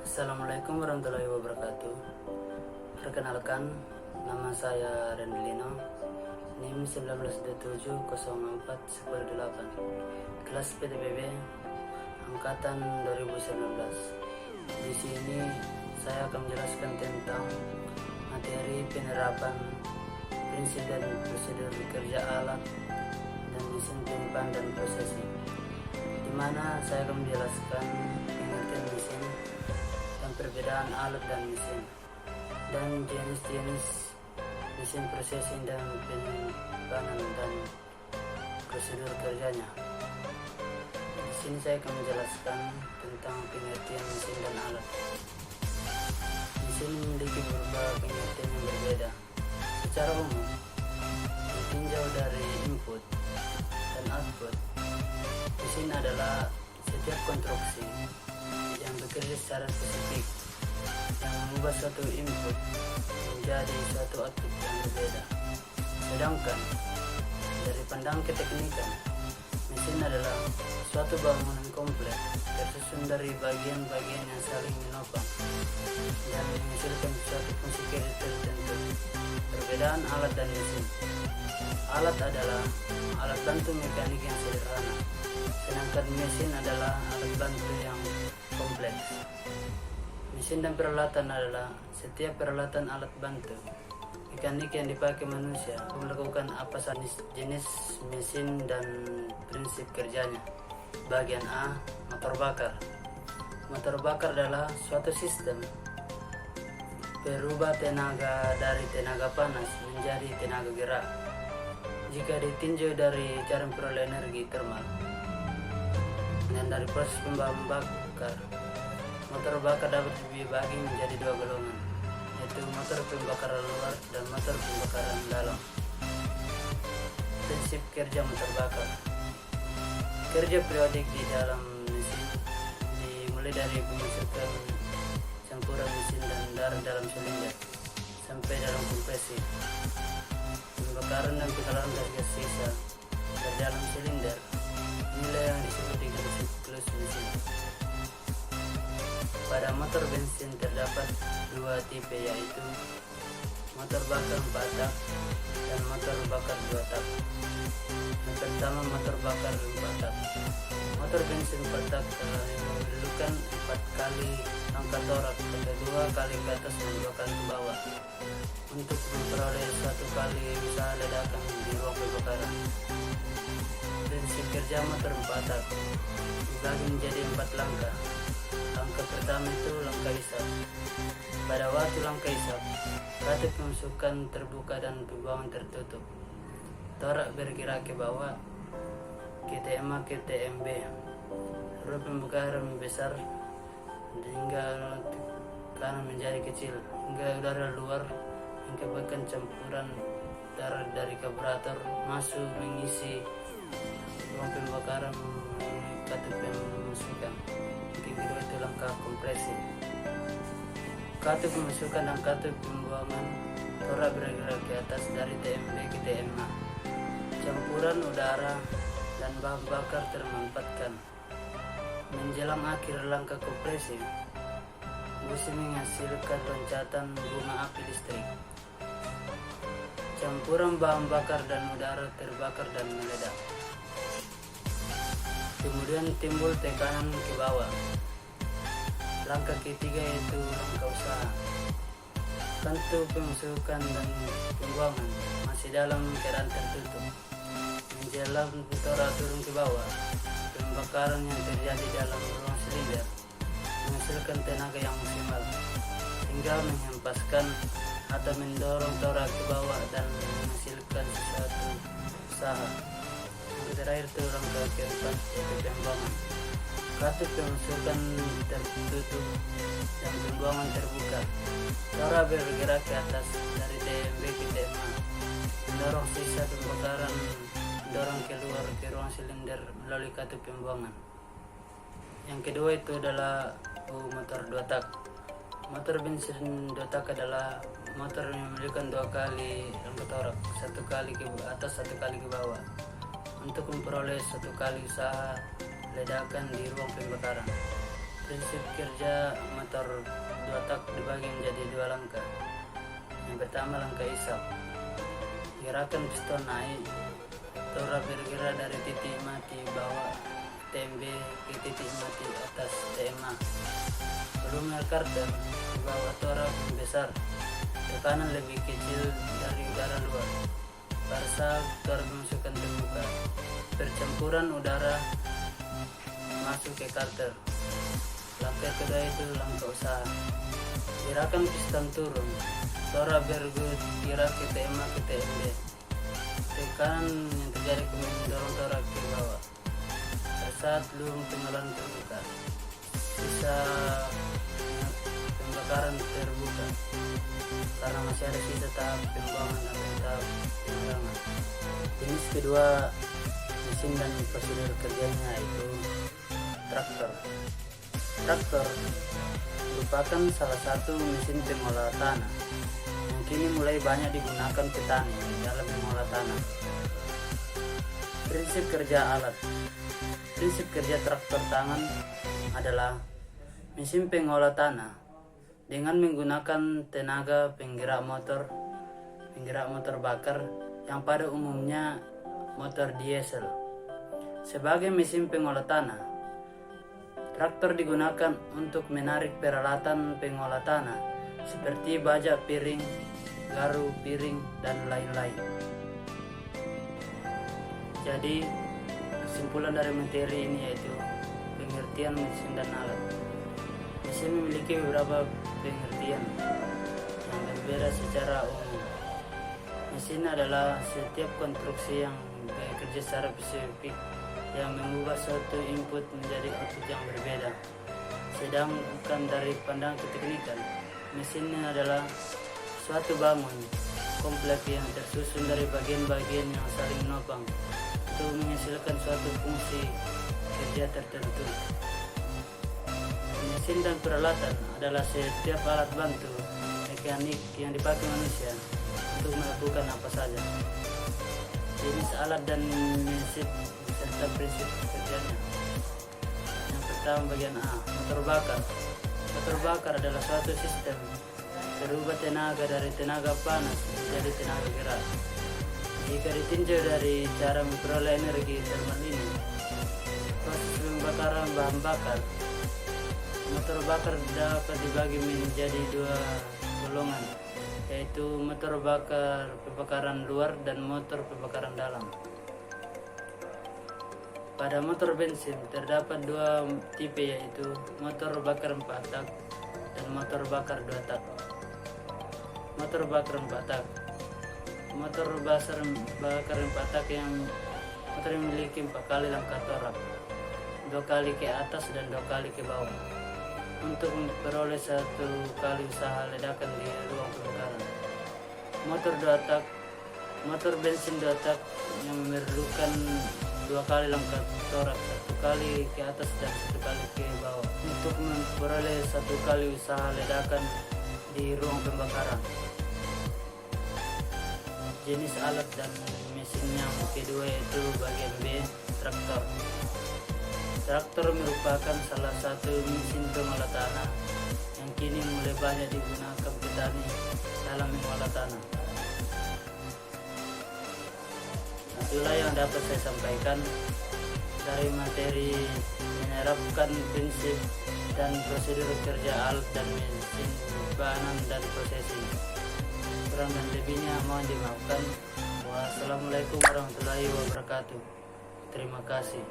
Assalamualaikum warahmatullahi wabarakatuh. Perkenalkan, nama saya Rendelino, NIM 1927041008, kelas PTBB angkatan 2019. Di sini saya akan menjelaskan tentang materi penerapan prinsip dan prosedur kerja alat dan mesin penyimpanan dan prosesing, di mana saya akan menjelaskan pengertian mesin, perbedaan alat dan mesin, dan jenis-jenis mesin processing dan penyimpanan dan prosedur kerjanya. Di sini saya akan menjelaskan tentang pengertian mesin dan alat. Mesin memiliki beberapa pengertian yang berbeda. Secara umum, ditinjau dari input dan output, mesin adalah setiap konstruksi yang bekerja secara spesifik yang mengubah suatu input menjadi suatu output yang berbeda. Sedangkan dari pandangan keteknikan, mesin adalah suatu bangunan kompleks tersusun dari bagian-bagian yang saling menopang dan menghasilkan suatu fungsi kerja tertentu. Perbedaan alat dan mesin. Alat adalah alat bantu mekanik yang sederhana, sedangkan mesin adalah alat bantu yang kompleks. Mesin dan peralatan adalah setiap peralatan alat bantu mekanik yang dipakai manusia untuk melakukan apa saja jenis mesin dan prinsip kerjanya. Bagian A, motor bakar. Motor bakar adalah suatu sistem berubah tenaga dari tenaga panas menjadi tenaga gerak jika ditinjau dari cara memperoleh energi termal dan dari proses pembuatan bakar. Motor bakar dapat dibagi menjadi dua golongan, yaitu motor pembakaran luar dan motor pembakaran dalam. Prinsip kerja motor bakar. Kerja periodik di dalam mesin dimulai dari pemasukan campuran mesin dan darah dalam silinder sampai dalam kompresi. Pembakaran dan pengalaman dari gas sisa dari dalam silinder, nilai yang disebut dengan siklus mesin. Pada motor bensin terdapat dua tipe, yaitu motor bakar 4 tak dan motor bakar 2 tak. Yang pertama, motor bakar 4 tak. Motor bensin 4 tak telah memerlukan 4 kali angka torak, kedua kali ke atas dan 2 kali ke bawah untuk memperoleh 1 kali usaha ledakan di ruang pembakaran. Prinsip kerja motor 4 tak dibagi menjadi 4 langkah. Langkah pertama itu langkah isap. Pada waktu langkah isap, katup pemasukan terbuka dan pembuangan tertutup. Torak bergerak ke bawah, ke TMA ke TMB. Ruang pembakaran membesar hingga kanan menjadi kecil, hingga udara luar menyebabkan campuran darah dari karburator masuk mengisi ruang pembakaran melalui katup pemasukan. Yang kedua itu langkah kompresi. Katup pemasukan dan katup pembuangan torak bergerak ke atas dari TMB ke TMA. Campuran udara dan bahan bakar termanfaatkan. Menjelang akhir langkah kompresi, busi menghasilkan loncatan bunga api listrik. Campuran bahan bakar dan udara terbakar dan meledak. Kemudian timbul tekanan ke bawah. Langkah ketiga yaitu langkah usaha. Kantu pemasukan dan pembuangan masih dalam keadaan tertutup. Menjelang torak turun ke bawah, pembakaran yang terjadi dalam ruang silinder menghasilkan tenaga yang maksimal, tinggal menghempaskan atau mendorong torak ke bawah dan menghasilkan suatu usaha. Yang terakhir itu langkah keempat yaitu pembuangan. Katup pemasukan tertutup dan pembuangan terbuka. Torak bergerak ke atas dari TMB ke TMA, mendorong sisa pembakaran, mendorong keluar ke ruang silinder melalui katup pembuangan. Yang kedua itu adalah motor 2 tak. Motor bensin 2 tak adalah motor yang memiliki 2 kali angka torak, 1 kali ke atas, 1 kali ke bawah, untuk memperoleh 1 kali usaha ledakan di ruang pembakaran. Prinsip kerja motor dua tak dibagi menjadi dua langkah. Yang pertama langkah isap. Gerakan piston naik, tora bergerak dari titik mati bawah TMB ke titik mati atas TMA. Volume karter di bawah tora besar, tekanan lebih kecil dari udara luar. Pada saat tora dimasukkan terbuka, percampuran udara masuk ke karter. Langkah kedua itu langkah usaha. Gerakan piston turun, tora bergerak ke TMA ke TMB. Tekanan yang terjadi kemudian mendorong tora ke bawah. Pada saat lubang pengeluaran terbuka, sisa pembakaran terbuka karena masih ada sisa tahap pembuangan dan tahap pengerangan. Jenis kedua mesin dan prosedur kerjanya itu traktor. Traktor merupakan salah satu mesin pengolah tanah yang kini mulai banyak digunakan petani dalam mengolah tanah. Prinsip kerja alat. Prinsip kerja traktor tangan adalah mesin pengolah tanah dengan menggunakan tenaga penggerak motor bakar yang pada umumnya motor diesel. Sebagai mesin pengolah tanah, traktor digunakan untuk menarik peralatan pengolah tanah seperti baja piring, garu piring, dan lain-lain. Jadi, kesimpulan dari materi ini yaitu pengertian mesin dan alat. Mesin memiliki beberapa pengertian yang berbeda secara umum. Mesin adalah setiap konstruksi yang bekerja secara spesifik yang mengubah suatu input menjadi output yang berbeda. Sedangkan dari pandangan keteknikan, mesin adalah suatu bangun kompleks yang tersusun dari bagian-bagian yang saling menopang untuk menghasilkan suatu fungsi kerja tertentu. Mesin dan peralatan adalah setiap alat bantu mekanik yang dipakai manusia untuk melakukan apa saja. Jenis alat dan mesin serta prinsip kerjanya. Yang pertama bagian A, motor bakar. Motor bakar adalah suatu sistem berubah tenaga dari tenaga panas menjadi tenaga gerak. Jika ditinjau dari cara memperoleh energi termal ini, proses pembakaran bahan bakar, motor bakar dapat dibagi menjadi dua golongan, yaitu motor bakar pembakaran luar dan motor pembakaran dalam. Pada motor bensin terdapat dua tipe, yaitu motor bakar 4 tak dan motor bakar 2 tak. Motor bakar 4 tak. Motor bakar 4 tak yang memiliki 4 kali langkah torak, 2 kali ke atas dan 2 kali ke bawah, untuk memperoleh 1 kali usaha ledakan di ruang pembakaran. Motor 2 tak. Motor bensin 2 tak yang memerlukan 2 kali langkah torak, 1 kali ke atas dan 1 kali ke bawah, untuk memperoleh 1 kali usaha ledakan di ruang pembakaran. Jenis alat dan mesin yang kedua yaitu bagian B, traktor. Traktor merupakan salah satu mesin pengolah tanah yang kini mulai banyak digunakan petani dalam mengolah tanah. Itulah yang dapat saya sampaikan dari materi menerapkan prinsip dan prosedur kerja alat dan mesin bahan dan prosesing. Kurang dan lebihnya mohon dimaafkan. Wassalamualaikum warahmatullahi wabarakatuh. Terima kasih.